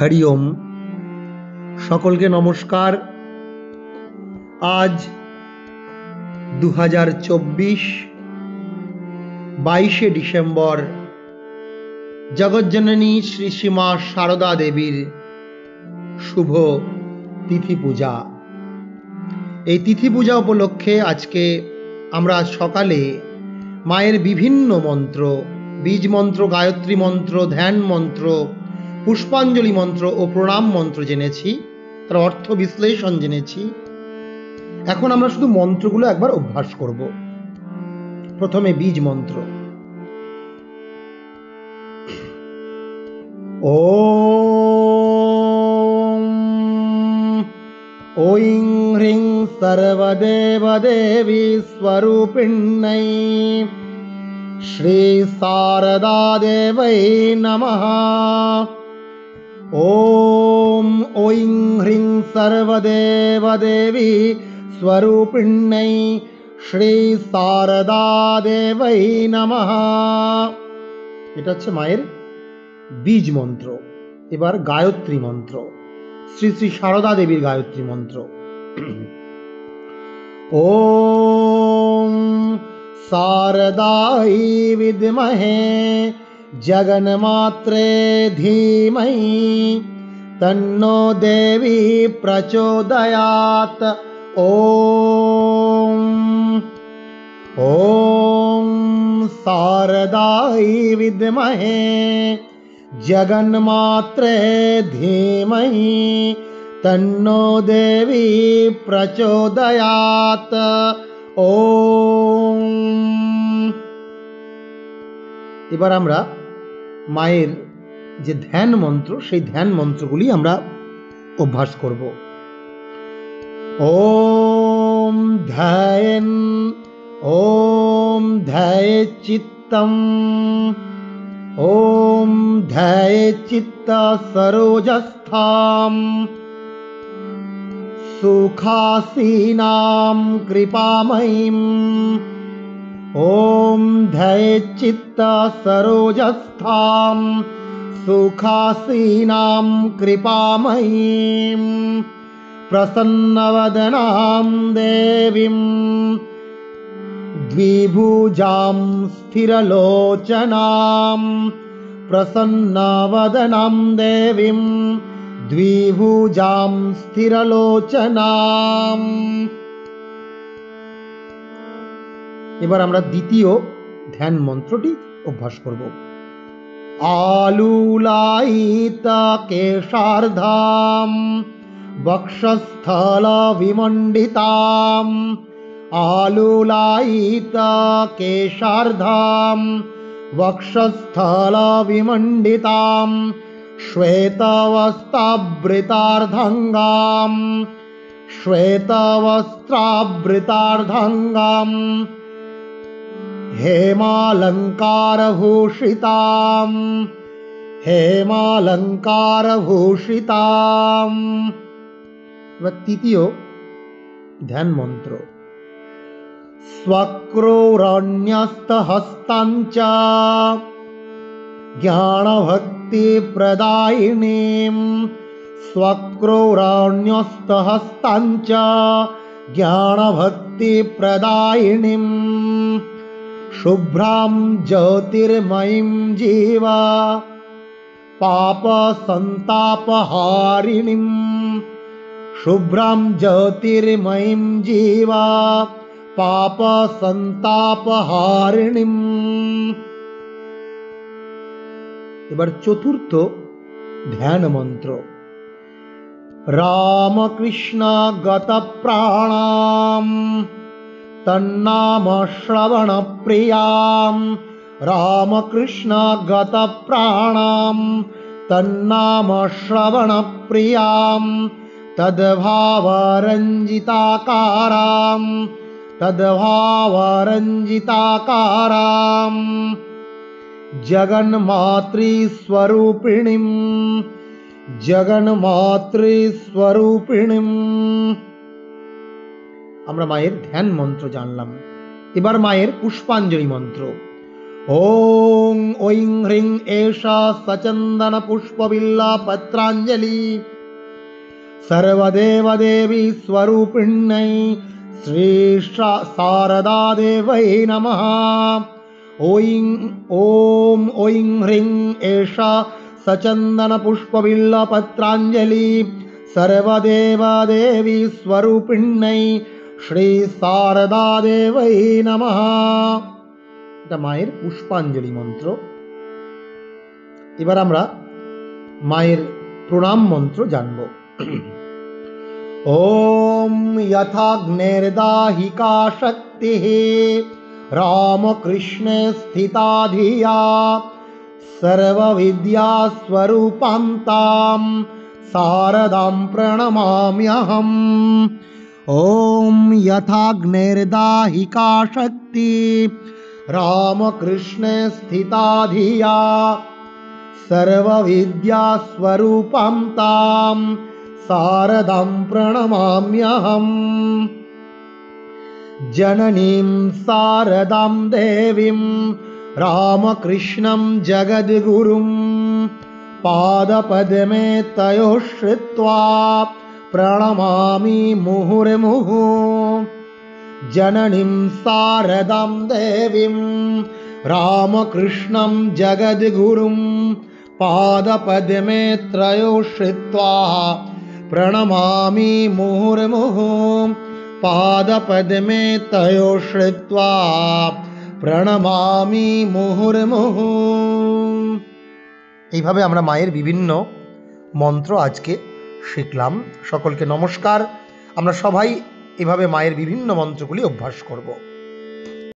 हरि ओम सकल के नमस्कार। आज 2024 22 डिसेम्बर जगज्जननी श्री श्रीमा शारदा देवीर शुभ तिथि पूजा। এই তিথি পূজা উপলক্ষে আজকে আমরা সকালে মায়ের বিভিন্ন মন্ত্র, বীজ মন্ত্র, গায়ত্রী মন্ত্র, ধ্যান মন্ত্র, পুষ্পাঞ্জলি মন্ত্র ও প্রণাম মন্ত্র জেনেছি, তার অর্থ বিশ্লেষণ জেনেছি। এখন আমরা শুধু মন্ত্রগুলো একবার অভ্যাস করব। প্রথমে বীজ মন্ত্র। ওম ঐং হ্রিং সর্বদেবদেবী স্বরূপিণ্যৈ শ্রী শারদা দেবৈ নমঃ। ওম ঐং হ্রিং সর্বদেবদেবী স্বরূপিণ্যৈ শ্রী শারদা দেবৈ নমঃ। এটা হচ্ছে মায়ের বীজ মন্ত্র। এবার গায়ত্রী মন্ত্র, শ্রী শ্রী শারদা দেবীর গায়ত্রী মন্ত্র। ওম शारदाय विद्महे जगन्मात्रे धीमहि तन्नो देवी प्रचोदयात्। ओम शारदाय विद्महे जगन्मात्रे धीमहि तन्नो देवी प्रचोदयात्। ओम। এবার আমরা মায়ের যে ধ্যান মন্ত্র, সেই ধ্যান মন্ত্রগুলি আমরা অভ্যাস করব। ওম ধ্যান, ওম ধ্যায়ে চিত্তম, ওম ধ্যায়ে চিত্ত সরোজস্থাম सुखासीनां कृपामयीं। ओम ध्याये चित्त सरोजस्थां सुखासीनां कृपामयीं प्रसन्नवदनां देवीं द्विभुजां स्थिरलोचनां प्रसन्नवदनां देवीं द्विभुजां स्थिरलोचनां। এবার আমরা দ্বিতীয় ধ্যান মন্ত্রটি অভ্যাস করব। আলুলায়িত কেশার্ধাম বক্ষস্থল বিমণ্ডিতাম, আলুলায়িত কেশার্ধাম বক্ষস্থল বিমণ্ডিতাম श्वेतवस्त्रावृतार्धङ्गां श्वेतवस्त्रावृतार्धङ्गां हेमालङ्कारभूषितां हेमालङ्कारभूषितां। तृतीय ध्यान मंत्र। स्वक्रोरण्यस्तहस्ताञ्च ज्ञानभक्ति प्रदायिनीं, स्वक्रोरण्यस्तहस्ताञ्च ज्ञानभक्ति प्रदायिनीं शुभ्रां ज्योतिर्मयीं जीवा पापसन्तापहारिणीं, शुभ्रां ज्योतिर्मयीं जीवा पापसन्तापहारिणीं। এবার চতুর্থ ধ্যান মন্ত্র। রামকৃষ্ণ গত প্রাণাম তন্নাম শ্রবণ প্রিয়াম, রামকৃষ্ণ গত প্রাণাম তন্নাম শ্রবণ প্রিয়াম তদ্ভাবরঞ্জিতাকারাম তদ্ভাবরঞ্জিতাকারাম জগন্মাতৃ স্বরূপিণীম জগন্মাতৃ স্বরূপিণীম। আমরা মায়ের ধ্যান মন্ত্র জানলাম। এবার মায়ের পুষ্পাঞ্জলি মন্ত্র। ॐ ऐं ह्रीं एषा सचन्दनपुष्पबिल्लपत्राञ्जलि सर्वदेवदेवी स्वरूपिण्यै श्री शारदादेवै नमः। ॐ ऐं ह्रीं एषा सचन्दनपुष्पबिल्लपत्राञ्जलि सर्वदेवदेवी स्वरूपिण्यै श्री शारदादेवै नमः। এটা মায়ের পুষ্পাঞ্জলি মন্ত্র। এবার আমরা মায়ের প্রণাম মন্ত্র জানব। ওম যথাগ্নের্দাহিকা শক্তিঃ রামকৃষ্ণে স্থিতা ধিয়া সর্ববিদ্যা স্বরূপাং তাম শারদাম প্রণমাম্যহম। ওম যথাগ্নের্দাহিকা শক্তিঃ रामकृष्णे स्थिता धिया सर्वविद्या स्वरूपं तां शारदां प्रणमाम्यहम्। जननीं शारदां देवीं रामकृष्णं जगद्गुरुं पादपद्मे तयोः श्रित्वा प्रणमामि मुहुर्मुहुः। जननीं शारदां देवीं रामकृष्णं जगद्गुरुं पादपद्मे त्रयो श्रित्वा प्रणमामि मुहुर्मुहुः। पादपद्मे तयो श्रित्वा प्रणमामि मुहुर्मुहुः। এইভাবে আমরা মায়ের বিভিন্ন মন্ত্র আজকে শিখলাম। সকলকে নমস্কার। আমরা সবাই এভাবে মায়ের বিভিন্ন মন্ত্রগুলি অভ্যাস করব।